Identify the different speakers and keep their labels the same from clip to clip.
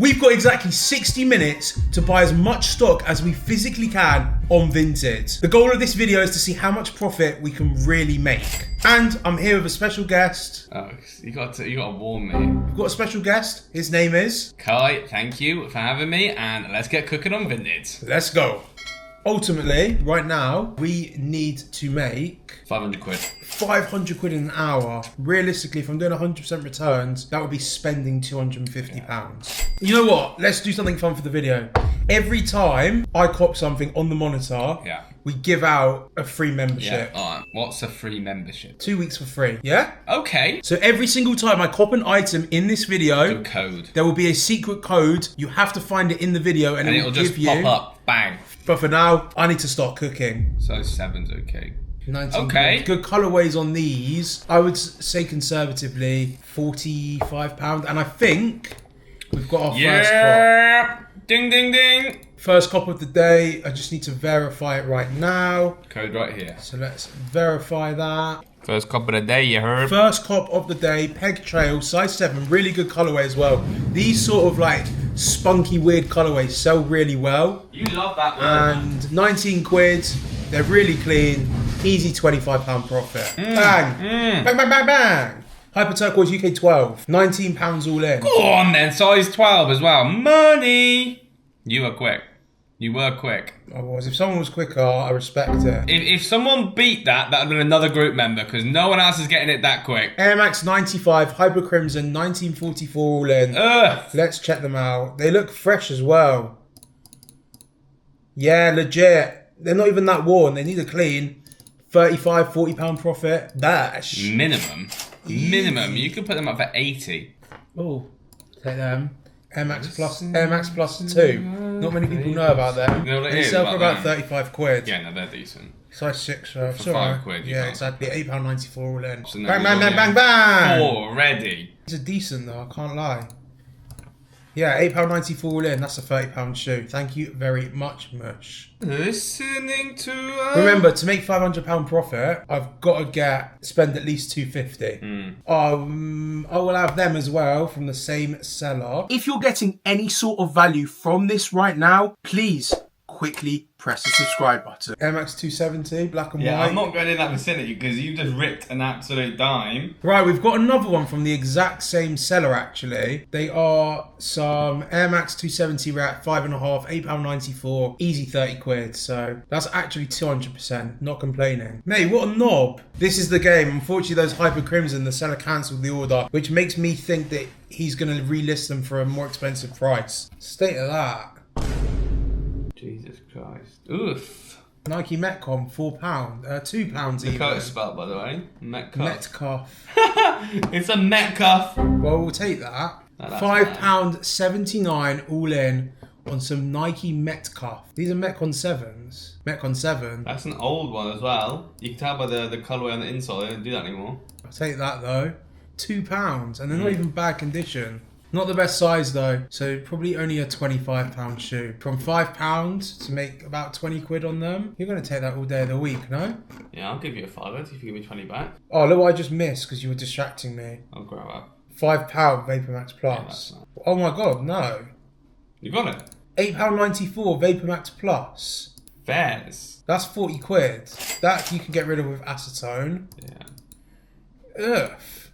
Speaker 1: We've got exactly 60 minutes to buy as much stock as we physically can on Vinted. The goal of this video is to see how much profit we can really make. And I'm here with a special guest.
Speaker 2: Oh, you got to warn me.
Speaker 1: We've got a special guest. His name is
Speaker 2: Kai. Thank you for having me, and let's get cooking on Vinted.
Speaker 1: Let's go. Ultimately, right now, we need to make
Speaker 2: 500 quid.
Speaker 1: 500 quid in an hour. Realistically, if I'm doing 100% returns, that would be spending £250. You know what? Let's do something fun for the video. Every time I cop something on the monitor, we give out a free membership.
Speaker 2: Yeah, alright. What's a free membership?
Speaker 1: 2 weeks for free. Yeah?
Speaker 2: Okay.
Speaker 1: So every single time I cop an item in this video,
Speaker 2: Good code.
Speaker 1: there will be a secret code. You have to find it in the video and
Speaker 2: it'll just pop up. Bang.
Speaker 1: But for now, I need to start cooking.
Speaker 2: Size 7's okay.
Speaker 1: 19
Speaker 2: Okay.
Speaker 1: Good colorways on these. I would say conservatively £45. And I think we've got our first cop.
Speaker 2: Ding, ding, ding.
Speaker 1: First cop of the day. I just need to verify it right now.
Speaker 2: Code right here.
Speaker 1: So let's verify that.
Speaker 2: First cop of the day, you heard?
Speaker 1: First cop of the day, Peg Trail, size 7, really good colorway as well. These sort of like spunky, weird colorways sell really well.
Speaker 2: You love that one.
Speaker 1: And 19 quid, they're really clean, easy £25 profit. Bang, bang, bang, bang, bang. Hyper Turquoise UK 12, £19 all in.
Speaker 2: Go on then, size 12 as well. Money! You were quick. You were quick.
Speaker 1: I was. If someone was quicker, I respect it.
Speaker 2: If someone beat that would have been another group member, because no one else is getting it that quick.
Speaker 1: Air Max 95, Hyper Crimson, 1944 all in. Let's check them out. They look fresh as well. Yeah, legit. They're not even that worn. They need a clean. £35, £40 profit. That's
Speaker 2: minimum. Minimum. You could put them up for 80.
Speaker 1: Oh, take them. Air Max Plus 2. Not many people know about them.
Speaker 2: You know what it
Speaker 1: They
Speaker 2: is
Speaker 1: sell for about
Speaker 2: them?
Speaker 1: 35 quid.
Speaker 2: Yeah, no, they're decent.
Speaker 1: Size 6,
Speaker 2: For £5 you
Speaker 1: Yeah,
Speaker 2: can't.
Speaker 1: exactly. £8.94 all in.
Speaker 2: So
Speaker 1: Bang, bang, bang, bang, bang!
Speaker 2: Already.
Speaker 1: These are decent though, I can't lie. Yeah, £8.94 all in. That's a £30 shoe. Thank you very much, Mush.
Speaker 2: Listening to
Speaker 1: Remember, to make £500 profit, I've got to spend at least £250. I will have them as well from the same seller. If you're getting any sort of value from this right now, please quickly press the subscribe button. Air Max 270, black and white.
Speaker 2: I'm not going in that vicinity because you just ripped an absolute dime.
Speaker 1: Right, we've got another one from the exact same seller actually. They are some Air Max 270 rack, 5.5, £8.94, easy 30 quid. So that's actually 200%, not complaining. Mate, what a knob. This is the game. Unfortunately, those Hyper Crimson, the seller cancelled the order, which makes me think that he's going to relist them for a more expensive price. State of that.
Speaker 2: Jesus Christ. Oof.
Speaker 1: Nike Metcon, £4, £2 even.
Speaker 2: Look how it's spelled, by the way. Metcalf.
Speaker 1: Metcalf.
Speaker 2: It's a Metcalf.
Speaker 1: Well, we'll take that. £5.79 all in on some Nike Metcalf. These are Metcon 7s. Metcon 7.
Speaker 2: That's an old one as well. You can tell by the colourway on the inside. They don't do that anymore.
Speaker 1: I'll take that though. £2, and they're not even bad condition. Not the best size though, so probably only a £25 shoe. From £5 to make about 20 quid on them, you're going to take that all day of the week, no?
Speaker 2: Yeah, I'll give you a fiver if you give me 20 back.
Speaker 1: Oh, look what I just missed because you were distracting me.
Speaker 2: I'll grab up.
Speaker 1: £5 VaporMax Plus.
Speaker 2: Yeah,
Speaker 1: Oh my god, no.
Speaker 2: You got it?
Speaker 1: £8.94 VaporMax Plus.
Speaker 2: Fairs.
Speaker 1: That's 40 quid. That you can get rid of with acetone.
Speaker 2: Yeah.
Speaker 1: Ugh.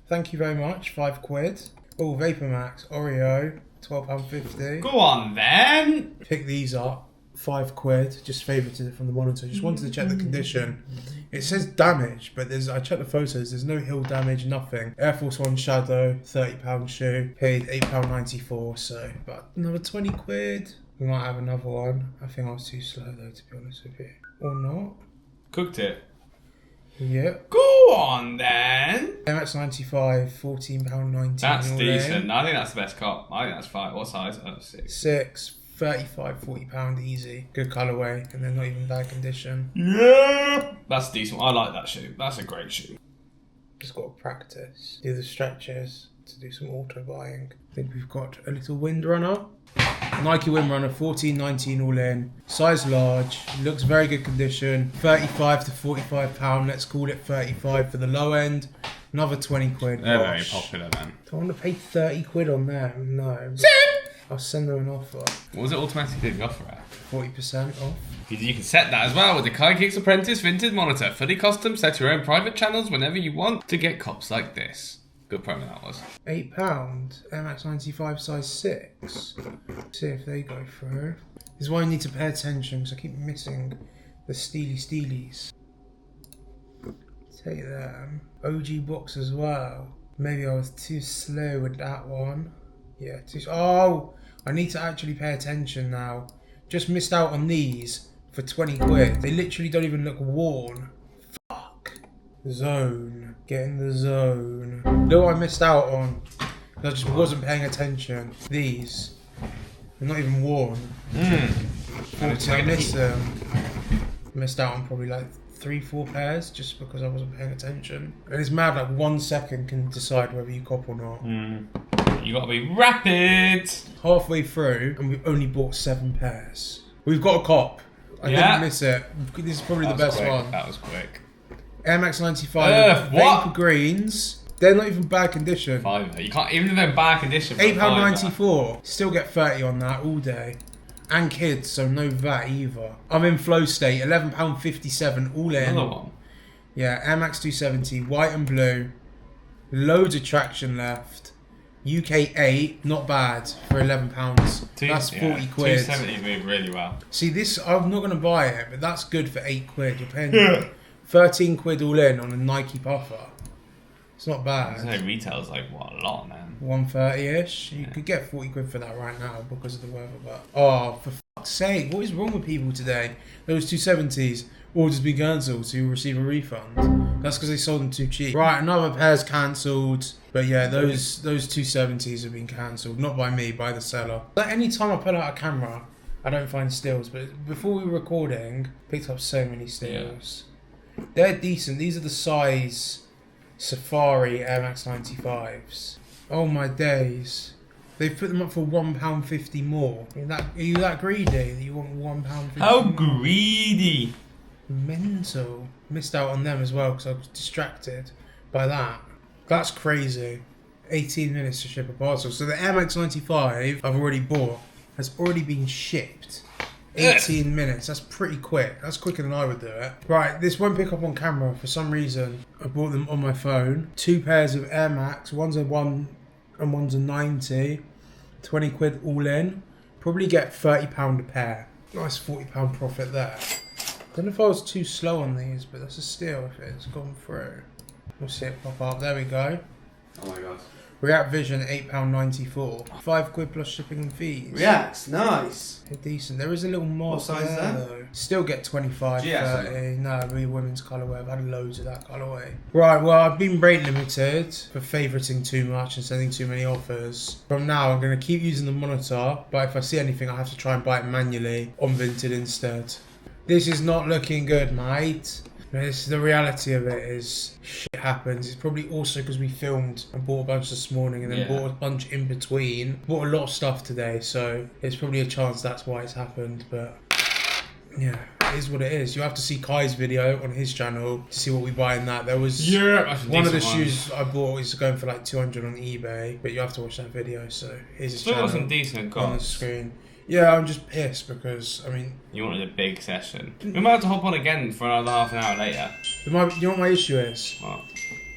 Speaker 1: Thank you very much. 5 quid. Oh, VaporMax, Oreo, £12.50.
Speaker 2: Go on then.
Speaker 1: Pick these up, 5 quid. Just favorited it from the monitor. Just wanted to check the condition. It says damage, but I checked the photos. There's no heel damage, nothing. Air Force One Shadow, £30 shoe. Paid £8.94, so about another 20 quid. We might have another one. I think I was too slow though, to be honest with you. Or not.
Speaker 2: Cooked it.
Speaker 1: Yep.
Speaker 2: Go on then.
Speaker 1: MX 95, £14.19.
Speaker 2: That's decent. I think that's the best cop. I think that's 5. What size? Oh, 6.
Speaker 1: 6, £35, £40 easy. Good colourway, and they're not even bad condition.
Speaker 2: Yeah. That's decent. I like that shoe. That's a great shoe.
Speaker 1: Just got to practice. Do the stretches to do some auto buying. I think we've got a little windrunner. Nike Windrunner, $14.19 all in. Size large, looks very good condition. £35 to £45. Let's call it 35 for the low end. Another 20 quid.
Speaker 2: They're very popular then.
Speaker 1: Don't want to pay 30 quid on them. No. I'll send them an offer.
Speaker 2: What was it automatically the offer at?
Speaker 1: 40% off.
Speaker 2: You can set that as well with the Kai Kicks Apprentice Vinted Monitor. Fully custom, set your own private channels whenever you want to get cops like this. Good promo that was.
Speaker 1: £8, MX95 size 6. See if they go through. This is why I need to pay attention because I keep missing the steelies. Take them. OG box as well. Maybe I was too slow with that one. Yeah, oh! I need to actually pay attention now. Just missed out on these for 20 quid. They literally don't even look worn. Fuck. Zone. Get in the zone. Look what I missed out on. I just wasn't paying attention. These. They're not even worn. I missed them. Missed out on probably like 3-4 pairs just because I wasn't paying attention. And it's mad, like 1 second can decide whether you cop or not.
Speaker 2: You gotta be rapid.
Speaker 1: Halfway through and we've only bought 7 pairs. We've got a cop. I didn't miss it. This is probably the best one.
Speaker 2: That was quick.
Speaker 1: Air Max 95 Vapor Greens. They're not even bad condition.
Speaker 2: Fiver. You can't, even if they're bad condition.
Speaker 1: £8.94. Still get 30 on that all day. And kids, so no VAT either. I'm in flow state, £11.57 all in.
Speaker 2: Another one.
Speaker 1: Yeah, Air Max 270, white and blue. Loads of traction left. UK 8, not bad for £11. That's 40 quid.
Speaker 2: 270 moved really well.
Speaker 1: See, this, I'm not going to buy it, but that's good for 8 quid. You're paying 13 quid all in on a Nike puffer. It's not bad.
Speaker 2: So retail's like, what, a lot, man.
Speaker 1: 130-ish. You could get 40 quid for that right now because of the weather, but... Oh, for fuck's sake, what is wrong with people today? Those 270s, orders been cancelled, so you'll receive a refund. That's because they sold them too cheap. Right, another pair's cancelled. But yeah, those 270s have been cancelled. Not by me, by the seller. Like, any time I pull out a camera, I don't find steals. But before we were recording, picked up so many steals. Yeah. They're decent. These are the size Safari Air Max 95s. Oh my days. They've put them up for £1.50 more. Are you that greedy that you want £1.50?
Speaker 2: How greedy!
Speaker 1: Mental. Missed out on them as well because I was distracted by that. That's crazy. 18 minutes to ship a parcel. So the Air Max 95 I've already bought has already been shipped. 18 minutes. That's pretty quick. That's quicker than I would do it. Right, this won't pick up on camera for some reason. I bought them on my phone. 2 pairs of Air Max. One's a 1 and one's a 90. 20 quid all in. Probably get £30 a pair. Nice £40 profit there. Don't know if I was too slow on these, but that's a steal if it's gone through. We'll see it pop up. There we go.
Speaker 2: Oh my god.
Speaker 1: React Vision, £8.94. 5 quid plus shipping and fees.
Speaker 3: Reacts, nice.
Speaker 1: They're decent. There is a little mark
Speaker 3: What size
Speaker 1: there,
Speaker 3: is that?
Speaker 1: though. Still get 25,
Speaker 2: GS,
Speaker 1: 30. No, it'll be women's colourway. I've had loads of that colourway. Right, well, I've been rate limited for favouriting too much and sending too many offers. From now, I'm going to keep using the monitor, but if I see anything, I have to try and buy it manually on Vinted instead. This is not looking good, mate. The reality of it is shit happens. It's probably also because we filmed and bought a bunch this morning and then bought a bunch in between. Bought a lot of stuff today, so it's probably a chance that's why it's happened. But yeah, it is what it is. You have to see Kai's video on his channel to see what we buy in that. There was one of the shoes I bought is going for like 200 on eBay, but you have to watch that video. So here's his channel
Speaker 2: some decent
Speaker 1: on the screen. Yeah, I'm just pissed because, I mean...
Speaker 2: You wanted a big session. We might have to hop on again for another half an hour later.
Speaker 1: You know what my issue is?
Speaker 2: What?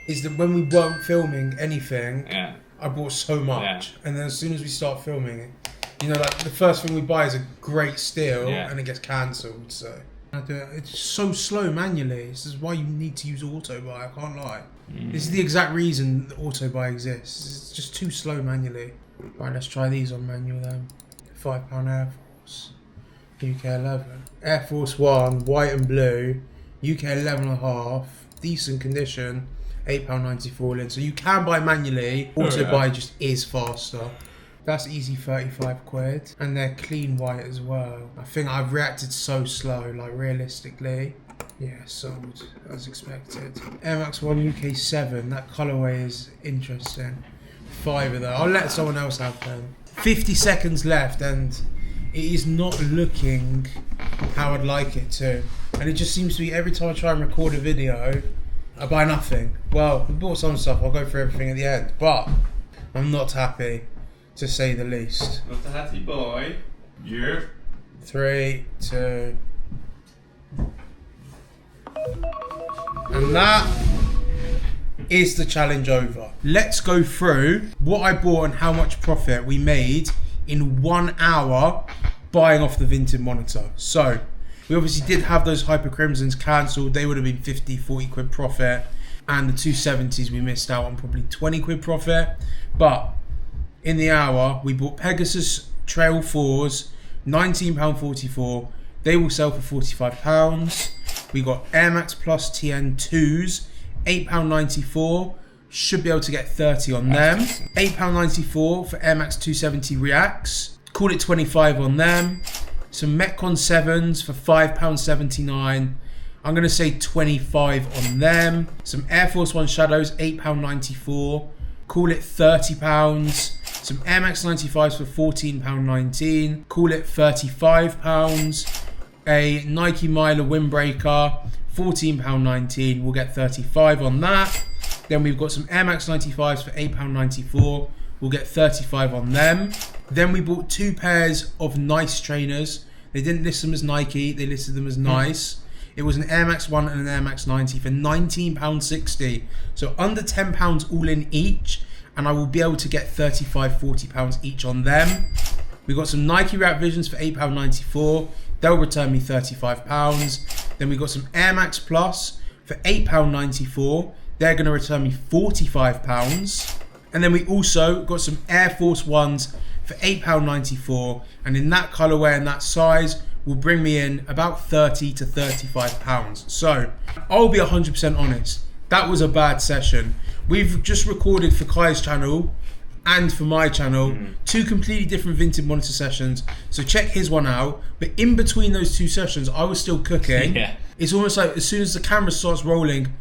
Speaker 1: Is that when we weren't filming anything,
Speaker 2: Yeah.
Speaker 1: I bought so much. And then as soon as we start filming, you know, like the first thing we buy is a great steal and it gets cancelled, so... I do it. It's so slow manually. This is why you need to use auto buy, I can't lie. This is the exact reason that auto buy exists. It's just too slow manually. Right, let's try these on manual then. £5 Air Force, UK 11. Air Force 1, white and blue, UK 11.5, decent condition, £8.94 in. So you can buy manually, auto buy just is faster. That's easy 35 quid. And they're clean white as well. I think I've reacted so slow, like realistically. Yeah, sold as expected. Air Max 1 UK 7, that colourway is interesting. 5 of that. I'll let someone else have them. 50 seconds left and it is not looking how I'd like it to. And it just seems to be every time I try and record a video, I buy nothing. Well, I bought some stuff, I'll go through everything at the end, but I'm not happy. to say the least.
Speaker 2: Not the Hattie boy. Yeah.
Speaker 1: 3, 2. And that is the challenge over. Let's go through what I bought and how much profit we made in 1 hour buying off the Vinted monitor. So we obviously did have those Hyper Crimsons cancelled. They would have been 50, 40 quid profit. And the 270s we missed out on probably 20 quid profit. But in the hour, we bought Pegasus Trail 4s, £19.44. They will sell for £45. We got Air Max Plus TN 2s, £8.94. Should be able to get 30 on them. £8.94 for Air Max 270 Reacts. Call it 25 on them. Some Metcon 7s for £5.79. I'm going to say 25 on them. Some Air Force One Shadows, £8.94. Call it £30. Some Air Max 95s for £14.19. Call it £35. A Nike Miler Windbreaker, £14.19. We'll get 35 on that. Then we've got some Air Max 95s for £8.94. We'll get 35 on them. Then we bought 2 pairs of Nice trainers. They didn't list them as Nike, they listed them as Nice. It was an Air Max 1 and an Air Max 90 for £19.60. So under £10 all in each. And I will be able to get £35, £40 each on them. We got some Nike React Visions for £8.94. They'll return me £35. Then we got some Air Max Plus for £8.94. They're going to return me £45. And then we also got some Air Force Ones for £8.94. And in that colourway and that size will bring me in about £30 to £35. So I'll be 100% honest. That was a bad session. We've just recorded for Kai's channel and for my channel 2 completely different Vinted monitor sessions. So check his one out. But in between those 2 sessions, I was still cooking.
Speaker 2: Yeah.
Speaker 1: It's almost like as soon as the camera starts rolling,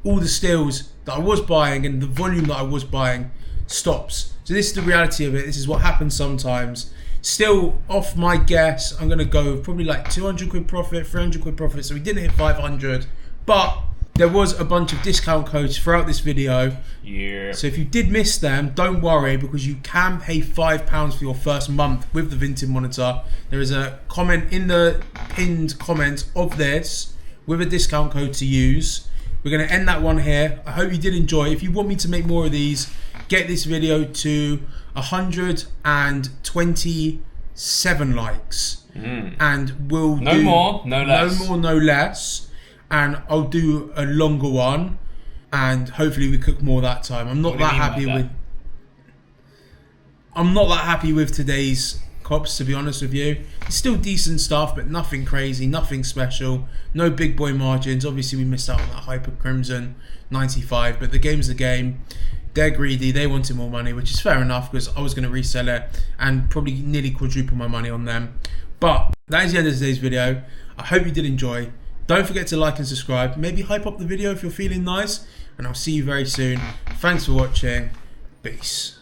Speaker 1: all the stills that I was buying and the volume that I was buying stops. So this is the reality of it. This is what happens sometimes. Still, off my guess, I'm going to go with probably like 200 quid profit, 300 quid profit. So we didn't hit 500. But there was a bunch of discount codes throughout this video.
Speaker 2: Yeah.
Speaker 1: So if you did miss them, don't worry, because you can pay £5 for your first month with the Vinted monitor. There is a comment in the pinned comment of this with a discount code to use. We're going to end that one here. I hope you did enjoy. If you want me to make more of these, get this video to 127 likes. And we'll do
Speaker 2: no more, no less.
Speaker 1: No more, no less. And I'll do a longer one, and hopefully we cook more that time. I'm not that happy with today's cops, to be honest with you. It's still decent stuff, but nothing crazy, nothing special. No big boy margins. Obviously we missed out on that Hyper Crimson 95, but the game's the game. They're greedy, they wanted more money, which is fair enough, because I was going to resell it and probably nearly quadruple my money on them. But that is the end of today's video. I hope you did enjoy. Don't forget to like and subscribe. Maybe hype up the video if you're feeling nice. And I'll see you very soon. Thanks for watching. Peace.